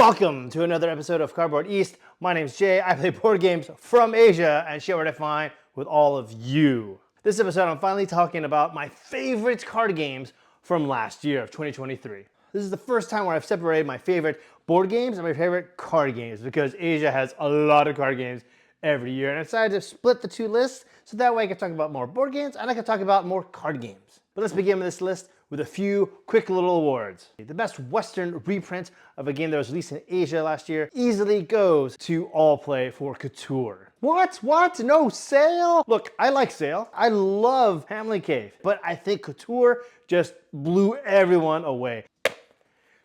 Welcome to another episode of Cardboard East. My name's Jay. I play board games from Asia and share what I find with all of you. This episode, I'm finally talking about my favorite card games from last year of 2023. This is the first time where I've separated my favorite board games and my favorite card games because Asia has a lot of card games every year. And I decided to split the two lists so that way I can talk about more board games and I can talk about more card games. But let's begin with this list with a few quick little awards. The best Western reprint of a game that was released in Asia last year easily goes to All Play for Couture. What? No Sail? Look, I like Sail. I love Family Cave, but I think Couture just blew everyone away.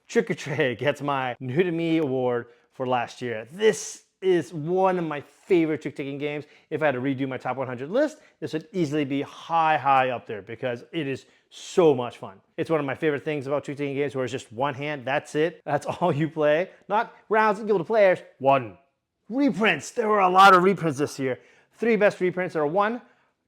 Trick or Trade gets my New to Me award for last year. This is one of my favorite trick-taking games. If I had to redo my top 100 list, this would easily be high up there because it is so much fun. It's one of my favorite things about trick-taking games where it's just one hand, that's it. That's all you play. Not rounds equal to players, one. Reprints, there were a lot of reprints this year. Three best reprints are one,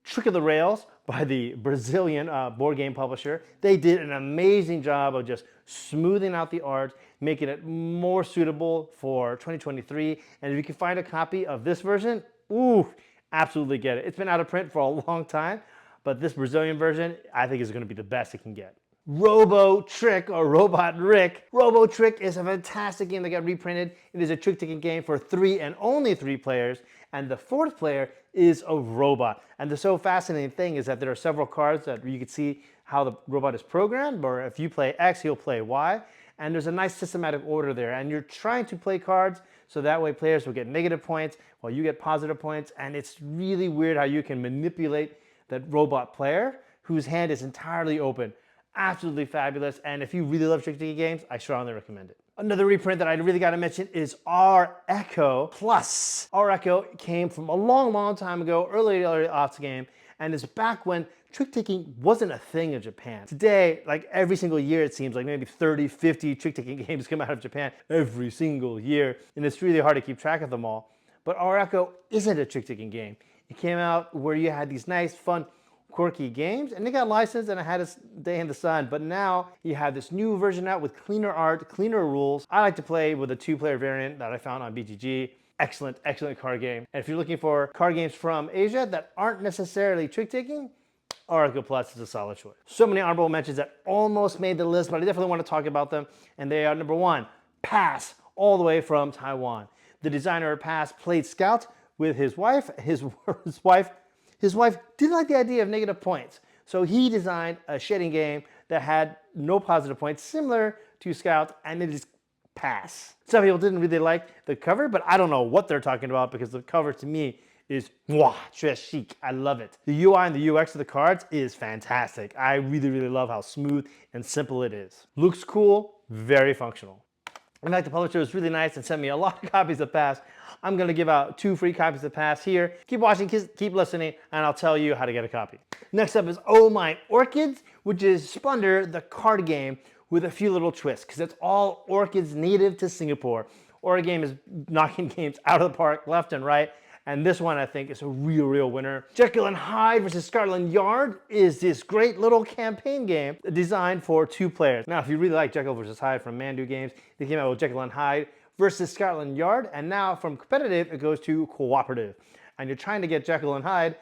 Trick of the Rails by the Brazilian board game publisher. They did an amazing job of just smoothing out the art, making it more suitable for 2023. And if you can find a copy of this version, ooh, absolutely get it. It's been out of print for a long time, but this Brazilian version, I think is gonna be the best it can get. Robo Trick or Robot Rick. Robo Trick is a fantastic game that got reprinted. It is a trick-taking game for 3 and only 3 players, and the 4th player is a robot. And the so fascinating thing is that there are several cards that you can see how the robot is programmed, or if you play X, he'll play Y, and there's a nice systematic order there, and you're trying to play cards so that way players will get negative points while you get positive points, and it's really weird how you can manipulate that robot player whose hand is entirely open. Absolutely fabulous, and if you really love trick-taking games, I strongly recommend it. Another reprint that I really got to mention is R Echo Plus. R Echo came from a long time ago, early aughts game, and is back when trick-taking wasn't a thing in Japan. Today, like every single year, it seems like maybe 30, 50 trick-taking games come out of Japan every single year, and it's really hard to keep track of them all. But R Echo isn't a trick-taking game. It came out where you had these nice, fun, quirky games, and it got licensed and it had its day in the sun, but now you have this new version out with cleaner art, cleaner rules. I like to play with a 2-player variant that I found on BGG. Excellent card game. And if you're looking for card games from Asia that aren't necessarily trick-taking, Oracle Plus is a solid choice. So many honorable mentions that almost made the list, but I definitely want to talk about them, and they are number 1, Pass, all the way from Taiwan. The designer of Pass played Scout with his wife. His wife didn't like the idea of negative points, so he designed a shading game that had no positive points, similar to Scout, and it is Pass. Some people didn't really like the cover, but I don't know what they're talking about because the cover to me is mwah, très chic. I love it. The UI and the UX of the cards is fantastic. I really love how smooth and simple it is. Looks cool, very functional. In fact, the publisher was really nice and sent me a lot of copies of Pass. I'm gonna give out 2 free copies of Pass here. Keep watching, keep listening, and I'll tell you how to get a copy. Next up is Oh My Orchids, which is Splendor, the card game, with a few little twists, because it's all orchids native to Singapore. Origame is knocking games out of the park left and right, and this one I think is a real winner. Jekyll and Hyde versus Scotland Yard is this great little campaign game designed for 2 players. Now, if you really like Jekyll versus Hyde from Mandu Games, they came out with Jekyll and Hyde versus Scotland Yard, and now from competitive, it goes to cooperative. And you're trying to get Jekyll and Hyde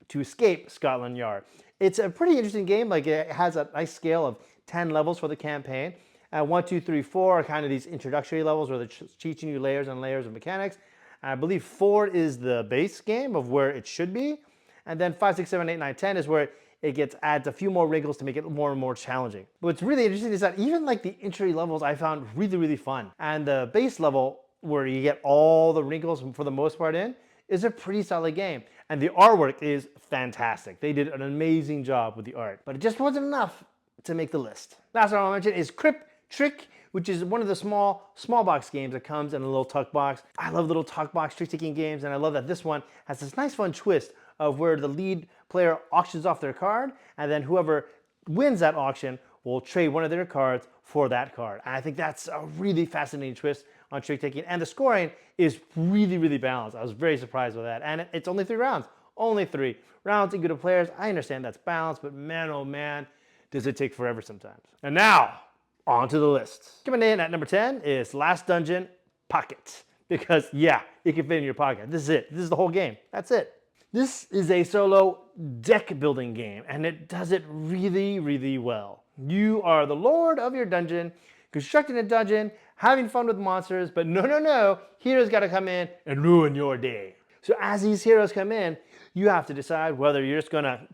to escape Scotland Yard. It's a pretty interesting game. Like, it has a nice scale of 10 levels for the campaign. 1, 2, 3, 4 are kind of these introductory levels where they're teaching you layers and layers of mechanics. And I believe 4 is the base game of where it should be. And then 5, 6, 7, 8, 9, 10 is where it adds a few more wrinkles to make it more and more challenging. What's really interesting is that even like the entry levels I found really fun. And the base level, where you get all the wrinkles for the most part in, is a pretty solid game. And the artwork is fantastic. They did an amazing job with the art, but it just wasn't enough to make the list. Last one I'll mention is Crip Trick, which is one of the small box games that comes in a little tuck box. I love little tuck box trick-taking games, and I love that this one has this nice fun twist of where the lead player auctions off their card, and then whoever wins that auction will trade one of their cards for that card. And I think that's a really fascinating twist on trick-taking, and the scoring is really balanced. I was very surprised with that, and it's only 3 rounds. Only 3 rounds equal to players. I understand that's balanced, but man, oh man, does it take forever sometimes. And now, On to the list. Coming in at number 10 is Last Dungeon Pocket. Because yeah, it can fit in your pocket. This is it. This is the whole game. That's it. This is a solo deck building game, and it does it really, really well. You are the lord of your dungeon, constructing a dungeon, having fun with monsters, but no, heroes gotta come in and ruin your day. So as these heroes come in, you have to decide whether you're just gonna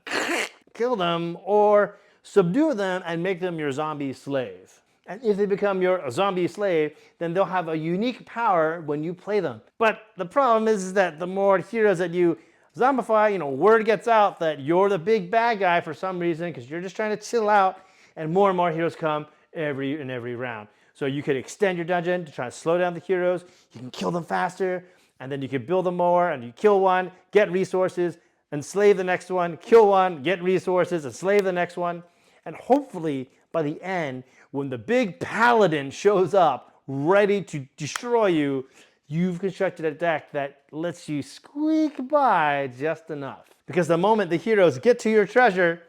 kill them or subdue them and make them your zombie slave. And if they become your zombie slave, then they'll have a unique power when you play them. But the problem is that the more heroes that you zombify, word gets out that you're the big bad guy for some reason because you're just trying to chill out, and more heroes come every round. So you could extend your dungeon to try to slow down the heroes. You can kill them faster, and then you can build them more, and you kill one, get resources, enslave the next one, kill one, get resources, enslave the next one. And hopefully by the end, when the big paladin shows up ready to destroy you, you've constructed a deck that lets you squeak by just enough. Because the moment the heroes get to your treasure,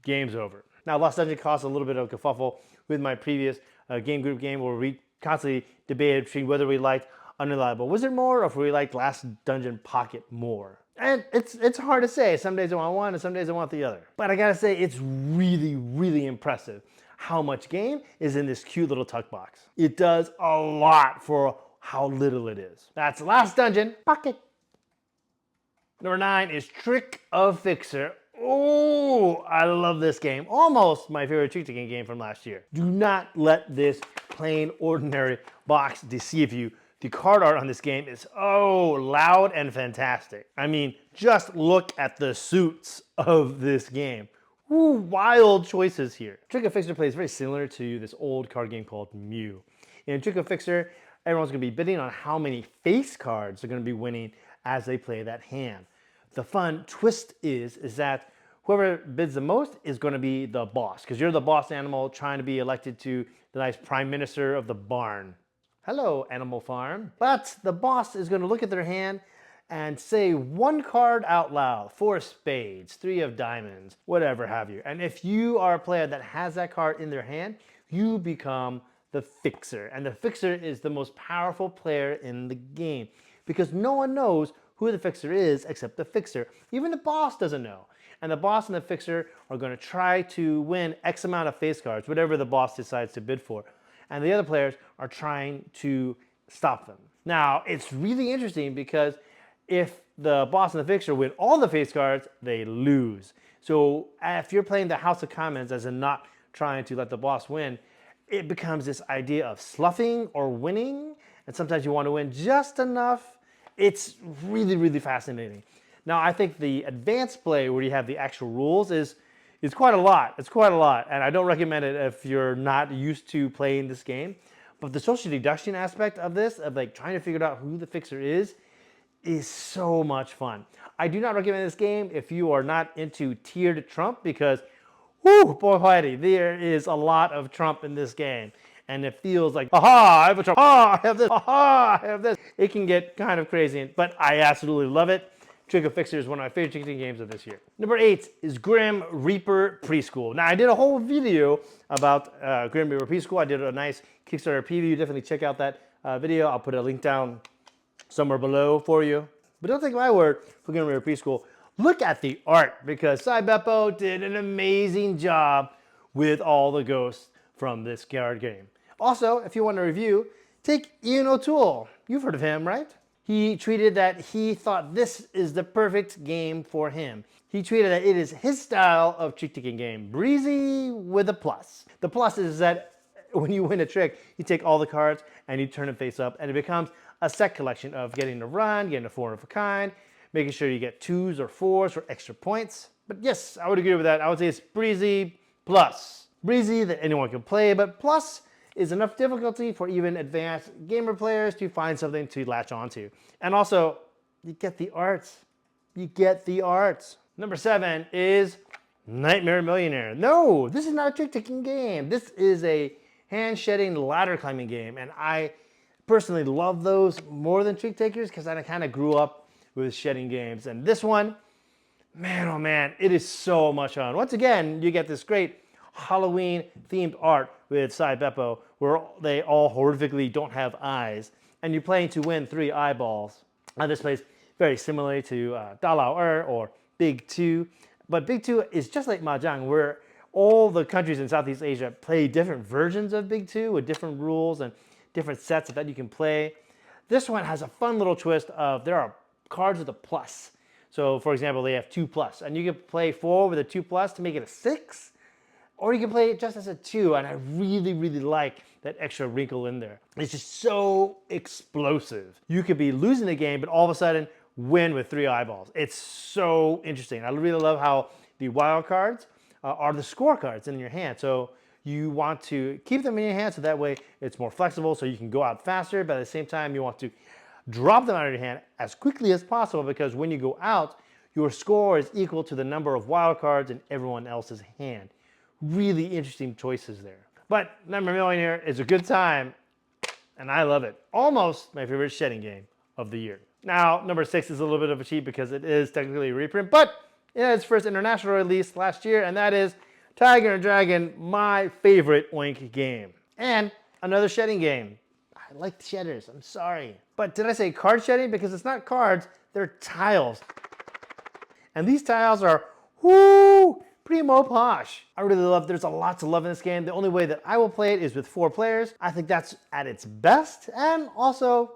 game's over. Now, Lost Dungeon caused a little bit of kerfuffle with my previous game group game where we constantly debated between whether we liked Unreliable Wizard more or if we liked Last Dungeon Pocket more. And it's hard to say. Some days I want one and some days I want the other. But I gotta say, it's really, really impressive how much game is in this cute little tuck box. It does a lot for how little it is. That's Last Dungeon Pocket. Number 9 is Trick of Fixer. Oh, I love this game. Almost my favorite trick-taking game from last year. Do not let this plain, ordinary box deceive you. The card art on this game is loud and fantastic. I mean, just look at the suits of this game. Ooh, wild choices here. Trick of Fixer plays very similar to this old card game called Mew. In Trick of Fixer, everyone's gonna be bidding on how many face cards are gonna be winning as they play that hand. The fun twist is that whoever bids the most is gonna be the boss, because you're the boss animal trying to be elected to the nice prime minister of the barn. Hello, Animal Farm. But the boss is gonna look at their hand and say one card out loud, 4 spades, 3 of diamonds, whatever have you. And if you are a player that has that card in their hand, you become the fixer. And the fixer is the most powerful player in the game because no one knows who the fixer is except the fixer. Even the boss doesn't know. And the boss and the fixer are gonna try to win X amount of face cards, whatever the boss decides to bid for. And the other players are trying to stop them. Now, it's really interesting because if the boss and the fixer win all the face cards, they lose. So if you're playing the House of Commons as in not trying to let the boss win, it becomes this idea of sloughing or winning, and sometimes you want to win just enough. It's really, really fascinating. Now, I think the advanced play where you have the actual rules is quite a lot. It's quite a lot, and I don't recommend it if you're not used to playing this game. But the social deduction aspect of this, of like trying to figure out who the fixer is so much fun. I do not recommend this game if you are not into tiered Trump because, whoo, boy howdy, there is a lot of Trump in this game. And it feels like, aha, I have a Trump, aha, I have this, aha, I have this. It can get kind of crazy, but I absolutely love it. Trick of Fixer is one of my favorite ticketing games of this year. Number 8 is Grim Reaper Preschool. Now, I did a whole video about Grim Reaper Preschool. I did a nice Kickstarter preview. Definitely check out that video. I'll put a link down somewhere below for you. But don't take my word for Grim Reaper Preschool. Look at the art, because Cy Beppo did an amazing job with all the ghosts from this card game. Also, if you want a review, take Ian O'Toole. You've heard of him, right? He tweeted that he thought this is the perfect game for him. He tweeted that it is his style of trick-taking game, breezy with a plus. The plus is that when you win a trick, you take all the cards and you turn them face up, and it becomes a set collection of getting a run, getting a 4 of a kind, making sure you get 2s or 4s for extra points. But yes, I would agree with that. I would say it's breezy plus. Breezy that anyone can play, but plus is enough difficulty for even advanced gamer players to find something to latch onto. And also, you get the arts. You get the arts. Number 7 is Nightmare Millionaire. No, this is not a trick-taking game. This is a hand-shedding ladder climbing game, and I personally love those more than trick-takers because I kind of grew up with shedding games. And this one, man, oh man, it is so much fun. Once again, you get this great Halloween themed art with Sai Beppo, where they all horrifically don't have eyes, and you're playing to win 3 eyeballs. This plays very similarly to Da Lao Er or Big Two, but Big Two is just like Mahjong, where all the countries in Southeast Asia play different versions of Big Two with different rules and different sets that you can play. This one has a fun little twist of there are cards with a plus. So for example, they have 2+, and you can play 4 with a 2+ to make it a 6, or you can play it just as a 2, and I really, really like that extra wrinkle in there. It's just so explosive. You could be losing the game, but all of a sudden win with 3 eyeballs. It's so interesting. I really love how the wild cards are the scorecards in your hand. So you want to keep them in your hand so that way it's more flexible so you can go out faster, but at the same time you want to drop them out of your hand as quickly as possible, because when you go out, your score is equal to the number of wild cards in everyone else's hand. Really interesting choices there. But Number Millionaire is a good time, and I love it. Almost my favorite shedding game of the year. Now, number 6 is a little bit of a cheat because it is technically a reprint, but it had its first international release last year, and that is Tiger and Dragon, my favorite Oink game. And another shedding game. I like shedders, I'm sorry. But did I say card shedding? Because it's not cards, they're tiles. And these tiles are, whoo, primo posh. I really love, there's a lot to love in this game. The only way that I will play it is with 4 players. I think that's at its best and also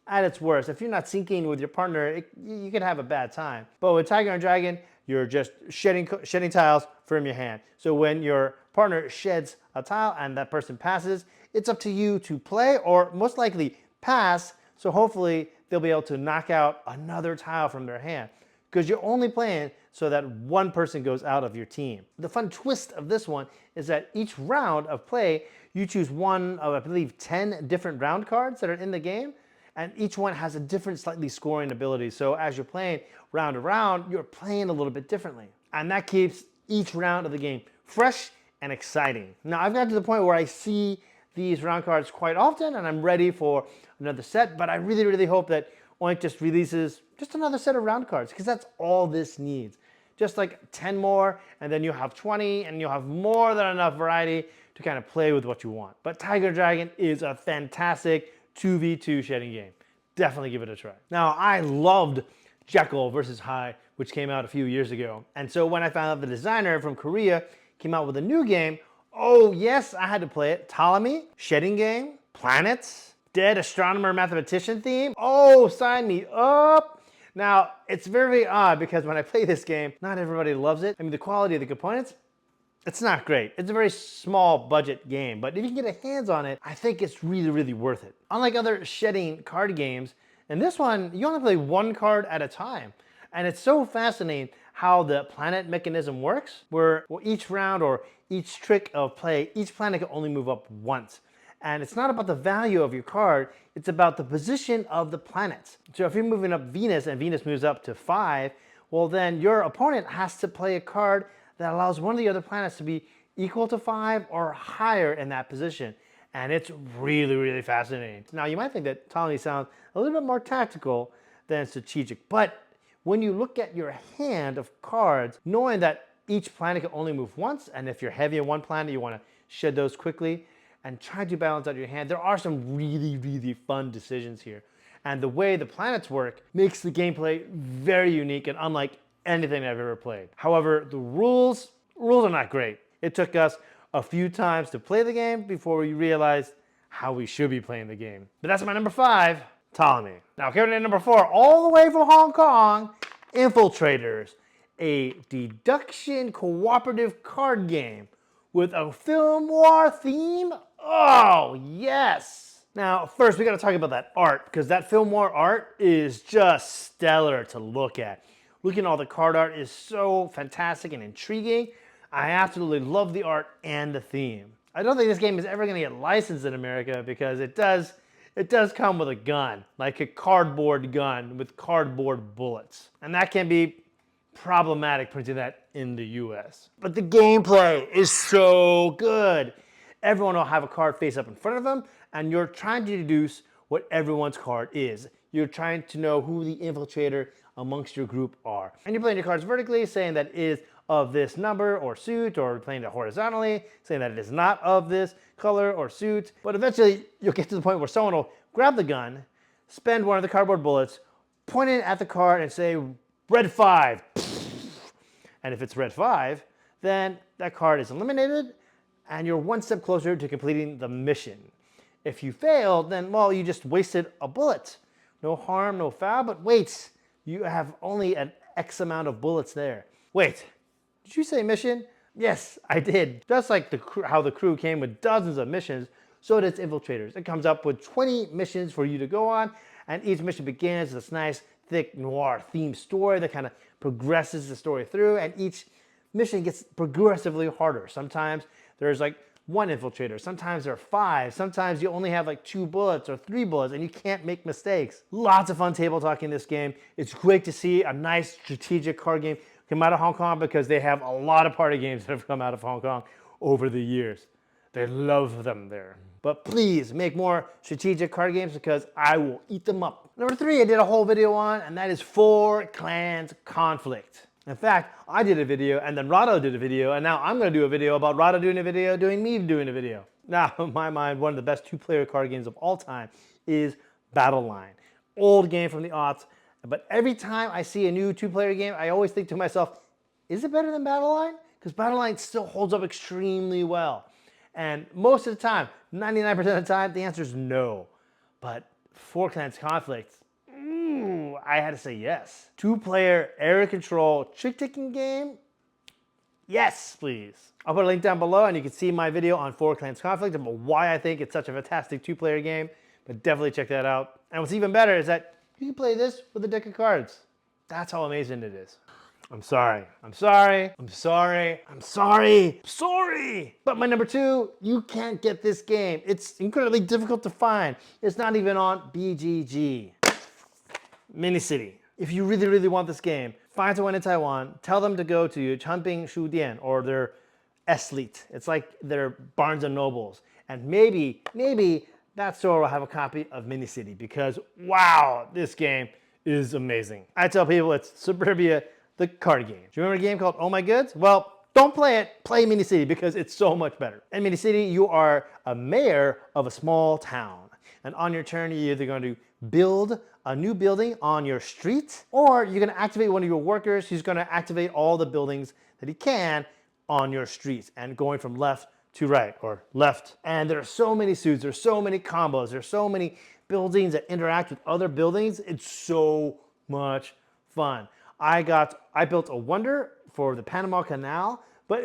at its worst. If you're not syncing with your partner, you can have a bad time. But with Tiger and Dragon, you're just shedding tiles from your hand. So when your partner sheds a tile and that person passes, it's up to you to play or most likely pass. So hopefully they'll be able to knock out another tile from their hand, because you're only playing so that one person goes out of your team. The fun twist of this one is that each round of play, you choose one of, I believe, 10 different round cards that are in the game, and each one has a different slightly scoring ability. So as you're playing round to round, you're playing a little bit differently. And that keeps each round of the game fresh and exciting. Now I've gotten to the point where I see these round cards quite often and I'm ready for another set, but I really, really hope that Oink just releases just another set of round cards, because that's all this needs. Just like 10 more, and then you'll have 20, and you'll have more than enough variety to kind of play with what you want. But Tiger Dragon is a fantastic 2v2 shedding game. Definitely give it a try. Now, I loved Jekyll vs. Hyde, which came out a few years ago. And so when I found out the designer from Korea came out with a new game, oh yes, I had to play it. Ptolemy, shedding game, planets, dead astronomer mathematician theme. Oh, sign me up. Now, it's very odd because when I play this game, not everybody loves it. I mean, the quality of the components, it's not great. It's a very small budget game, but if you can get a hands on it, I think it's really, really worth it. Unlike other shedding card games, in this one, you only play 1 card at a time. And it's so fascinating how the planet mechanism works, where each round or each trick of play, each planet can only move up once. And it's not about the value of your card, it's about the position of the planets. So if you're moving up Venus and Venus moves up to 5, well then your opponent has to play a card that allows one of the other planets to be equal to 5 or higher in that position. And it's really, really fascinating. Now you might think that Ptolemy sounds a little bit more tactical than strategic, but when you look at your hand of cards, knowing that each planet can only move once, and if you're heavy on one planet, you want to shed those quickly, and try to balance out your hand, there are some really, really fun decisions here. And the way the planets work makes the gameplay very unique and unlike anything I've ever played. However, the rules are not great. It took us a few times to play the game before we realized how we should be playing the game. But that's my number 5, Ptolemy. Now coming in number 4, all the way from Hong Kong, Infiltrators, a deduction cooperative card game with a film noir theme. Oh, yes! Now, first we gotta talk about that art, because that film noir art is just stellar to look at. Looking at all the card art is so fantastic and intriguing. I absolutely love the art and the theme. I don't think this game is ever gonna get licensed in America because it does come with a gun, like a cardboard gun with cardboard bullets. And that can be problematic printing that in the US. But the gameplay is so good. Everyone will have a card face up in front of them, and you're trying to deduce what everyone's card is. You're trying to know who the infiltrator amongst your group are. And you're playing your cards vertically, saying that it is of this number or suit, or playing it horizontally, saying that it is not of this color or suit. But eventually, you'll get to the point where someone will grab the gun, spend one of the cardboard bullets, point it at the card, and say, red 5. And if it's red 5, then that card is eliminated, and you're one step closer to completing the mission. If you fail, then, well, you just wasted a bullet. No harm, no foul, but wait, you have only an X amount of bullets there. Wait, did you say mission? Yes, I did. Just like how the crew came with dozens of missions, so does Infiltrators. It comes up with 20 missions for you to go on, and each mission begins with this nice, thick, noir themed story that kind of progresses the story through, and each mission gets progressively harder. Sometimes there's like 1 infiltrator, sometimes there are 5, sometimes you only have like 2 bullets or 3 bullets and you can't make mistakes. Lots of fun table talk in this game. It's great to see a nice strategic card game come out of Hong Kong, because they have a lot of party games that have come out of Hong Kong over the years. They love them there. But please make more strategic card games, because I will eat them up. Number 3, I did a whole video on, and that is 4 Clans Conflict. In fact, I did a video, and then Rado did a video, and now I'm going to do a video about Rado doing a video, doing me doing a video. Now, in my mind, one of the best 2-player card games of all time is Battle Line. Old game from the aughts, but every time I see a new 2-player game, I always think to myself, is it better than Battle Line? Because Battle Line still holds up extremely well. And most of the time, 99% of the time, the answer is no. But 4 Clans Conflict, I had to say yes. 2-player area control trick-taking game? Yes, please. I'll put a link down below, and you can see my video on 4 Clans Conflict about why I think it's such a fantastic 2-player game. But definitely check that out. And what's even better is that you can play this with a deck of cards. That's how amazing it is. I'm sorry. But my number 2, you can't get this game. It's incredibly difficult to find. It's not even on BGG. Mini City. If you really, really want this game, find someone in Taiwan, tell them to go to Chanping Shu Dian or their Esleet. It's like their Barnes and Nobles. And maybe that store will have a copy of Mini City, because wow, this game is amazing. I tell people it's Suburbia, the card game. Do you remember a game called Oh My Goods? Well, don't play it, play Mini City, because it's so much better. In Mini City, you are a mayor of a small town. And on your turn, you're either going to build a new building on your street, or you're going to activate one of your workers who's going to activate all the buildings that he can on your street, and going from left to right, or left. And there are so many suits, there's so many combos, there's so many buildings that interact with other buildings. It's so much fun. I built a wonder for the Panama Canal, but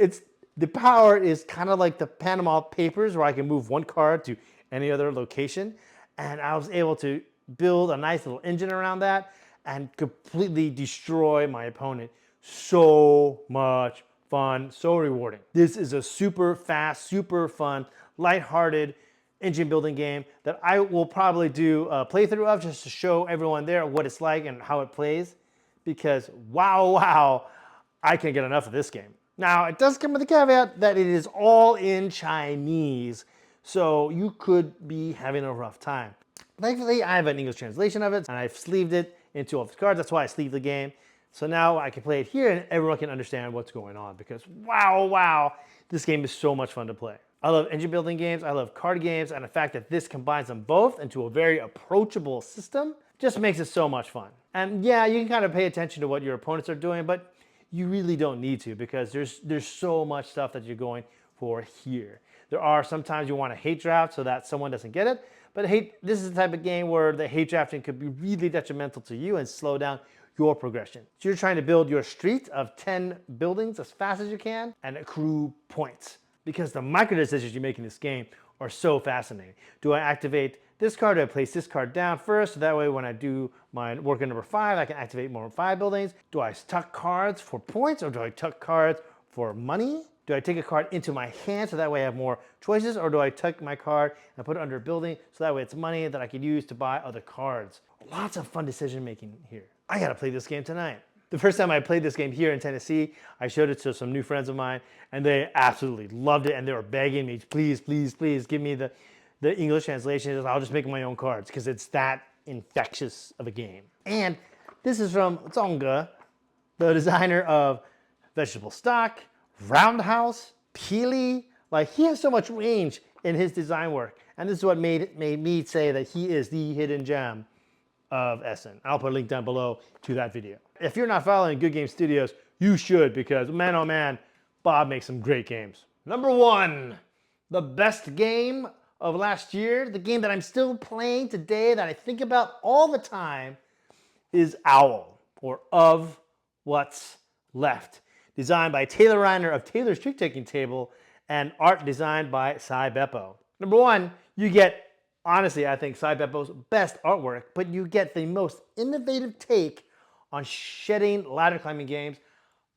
the power is kind of like the Panama Papers, where I can move one card to any other location. And I was able to build a nice little engine around that and completely destroy my opponent. So much fun, so rewarding. This is a super fast, super fun, lighthearted engine building game that I will probably do a playthrough of, just to show everyone there what it's like and how it plays. Because wow, I can't get enough of this game. Now, it does come with the caveat that it is all in Chinese, so you could be having a rough time. Thankfully, I have an English translation of it, and I've sleeved it into all the cards. That's why I sleeved the game. So now I can play it here, and everyone can understand what's going on, because wow, this game is so much fun to play. I love engine building games, I love card games, and the fact that this combines them both into a very approachable system just makes it so much fun. And yeah, you can kind of pay attention to what your opponents are doing, but you really don't need to, because there's so much stuff that you're going for here. There are sometimes you want to hate draft so that someone doesn't get it, but this is the type of game where the hate drafting could be really detrimental to you and slow down your progression. So you're trying to build your street of 10 buildings as fast as you can and accrue points, because the micro decisions you make in this game are so fascinating. Do I activate this card? Do I place this card down first? So that way when I do my worker number 5, I can activate more 5 buildings. Do I tuck cards for points, or do I tuck cards for money? Do I take a card into my hand so that way I have more choices, or do I tuck my card and put it under a building so that way it's money that I can use to buy other cards? Lots of fun decision making here. I gotta play this game tonight. The first time I played this game here in Tennessee, I showed it to some new friends of mine, and they absolutely loved it, and they were begging me, please give me the English translation. I'll just make my own cards, because it's that infectious of a game. And this is from Zongge, the designer of vegetable stock, roundhouse, peely. Like, he has so much range in his design work. And this is what made me say that he is the hidden gem of Essen. I'll put a link down below to that video. If you're not following Good Game Studios, you should, because man, oh man, Bob makes some great games. Number 1, the best game of last year, the game that I'm still playing today that I think about all the time, is Owl, or Of What's Left. Designed by Taylor Reiner of Taylor's Trick Taking Table, and art designed by Cy Beppo. Number 1, you get, honestly, I think Cy Beppo's best artwork, but you get the most innovative take on shedding ladder climbing games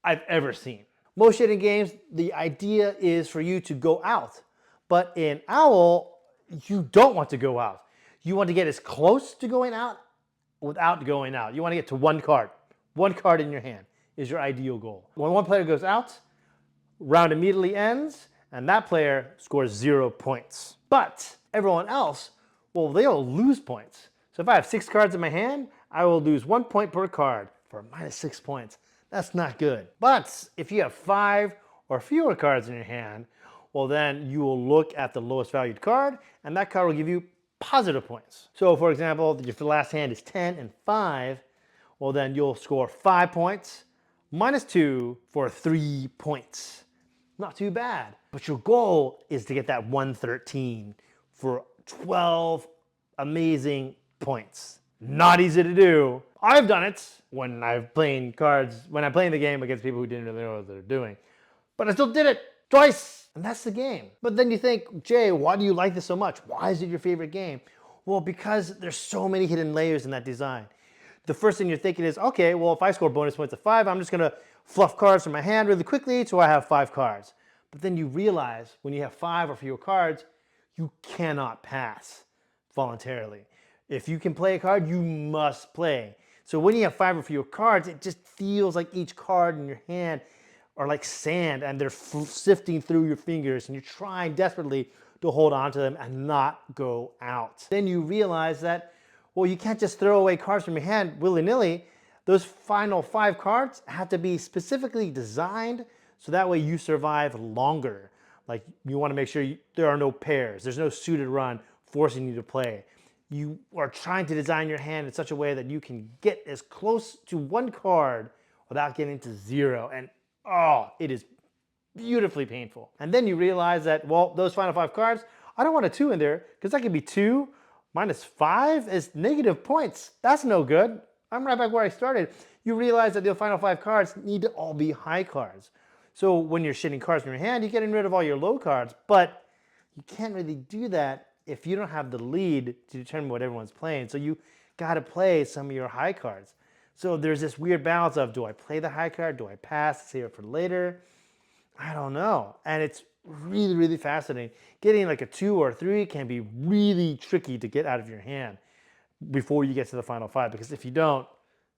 I've ever seen. Most shedding games, the idea is for you to go out. But in Owl, you don't want to go out. You want to get as close to going out without going out. You want to get to one card. One card in your hand is your ideal goal. When one player goes out, round immediately ends, and that player scores 0 points. But everyone else, well, they'll lose points. So if I have 6 cards in my hand, I will lose 1 point per card for -6 points. That's not good. But if you have 5 or fewer cards in your hand, well, then you will look at the lowest valued card, and that card will give you positive points. So for example, if the last hand is 10 and 5, well, then you'll score 5 points, -2 for 3 points. Not too bad. But your goal is to get that 113 for 12 amazing points. Not easy to do. I've done it when I'm playing the game against people who didn't really know what they're doing. But I still did it twice, and that's the game. But then you think, Jay, why do you like this so much? Why is it your favorite game? Well, because there's so many hidden layers in that design. The first thing you're thinking is, okay, well, if I score bonus points of 5, I'm just gonna fluff cards from my hand really quickly so I have 5 cards. But then you realize when you have 5 or fewer cards, you cannot pass voluntarily. If you can play a card, you must play. So when you have 5 or fewer cards, it just feels like each card in your hand are like sand, and they're sifting through your fingers, and you're trying desperately to hold on to them and not go out. Then you realize that, well, you can't just throw away cards from your hand willy-nilly. Those final 5 cards have to be specifically designed so that way you survive longer. Like, you want to make sure there are no pairs. There's no suited run forcing you to play. You are trying to design your hand in such a way that you can get as close to 1 card without getting to 0. And oh, it is beautifully painful. And then you realize that, well, those final 5 cards, I don't want a 2 in there, because that could be 2 minus 5 is negative points. That's no good. I'm right back where I started. You realize that the final 5 cards need to all be high cards. So when you're shitting cards in your hand, you're getting rid of all your low cards, but you can't really do that if you don't have the lead to determine what everyone's playing. So you got to play some of your high cards. So there's this weird balance of, do I play the high card? Do I pass, save it for later? I don't know. And it's really, really fascinating. Getting like a 2 or 3 can be really tricky to get out of your hand before you get to the final 5, because if you don't,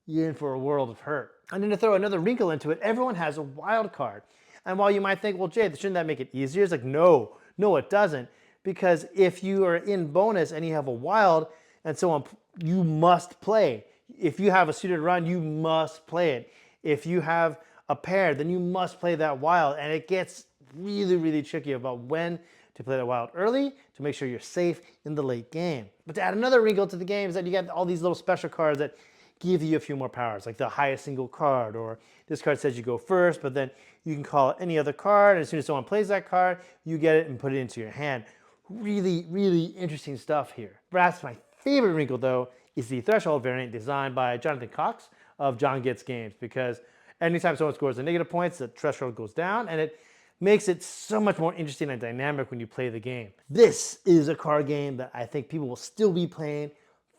you're in for a world of hurt. And then to throw another wrinkle into it, everyone has a wild card. And while you might think, well, Jay, shouldn't that make it easier? It's like, no, it doesn't. Because if you are in bonus and you have a wild and so on, you must play. If you have a suited run, you must play it. If you have a pair, then you must play that wild. And it gets really, really tricky about when to play the wild early to make sure you're safe in the late game. But to add another wrinkle to the game is that you get all these little special cards that give you a few more powers, like the highest single card, or this card says you go first, but then you can call it any other card, and as soon as someone plays that card, you get it and put it into your hand. Really, really interesting stuff here. Perhaps my favorite wrinkle, though, is the threshold variant designed by Jonathan Cox of John Gets Games, because anytime someone scores the negative points, the threshold goes down, and it makes it so much more interesting and dynamic when you play the game. This is a card game that I think people will still be playing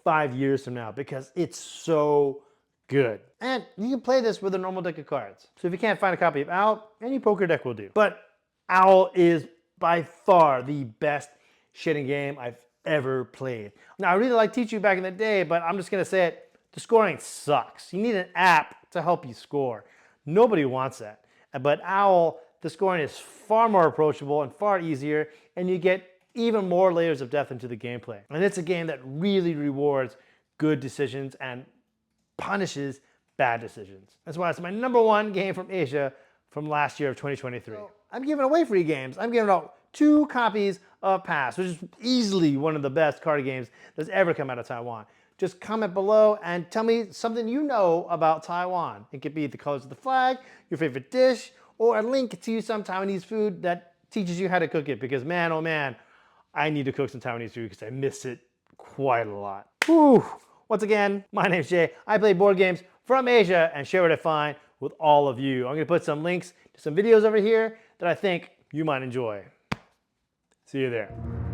5 years from now, because it's so good. And you can play this with a normal deck of cards. So if you can't find a copy of Owl, any poker deck will do. But Owl is by far the best shitting game I've ever played. Now, I really like teaching you back in the day, but I'm just gonna say it, the scoring sucks. You need an app to help you score. Nobody wants that. But Owl, the scoring is far more approachable and far easier, and you get even more layers of depth into the gameplay. And it's a game that really rewards good decisions and punishes bad decisions. That's why it's my #1 game from Asia from last year of 2023. So I'm giving away free games. I'm giving out 2 copies of Pass, which is easily one of the best card games that's ever come out of Taiwan. Just comment below and tell me something you know about Taiwan. It could be the colors of the flag, your favorite dish, or a link to some Taiwanese food that teaches you how to cook it, because man, oh man, I need to cook some Taiwanese food because I miss it quite a lot. Whew. Once again, my name's Jay. I play board games from Asia and share what I find with all of you. I'm going to put some links to some videos over here that I think you might enjoy. See you there.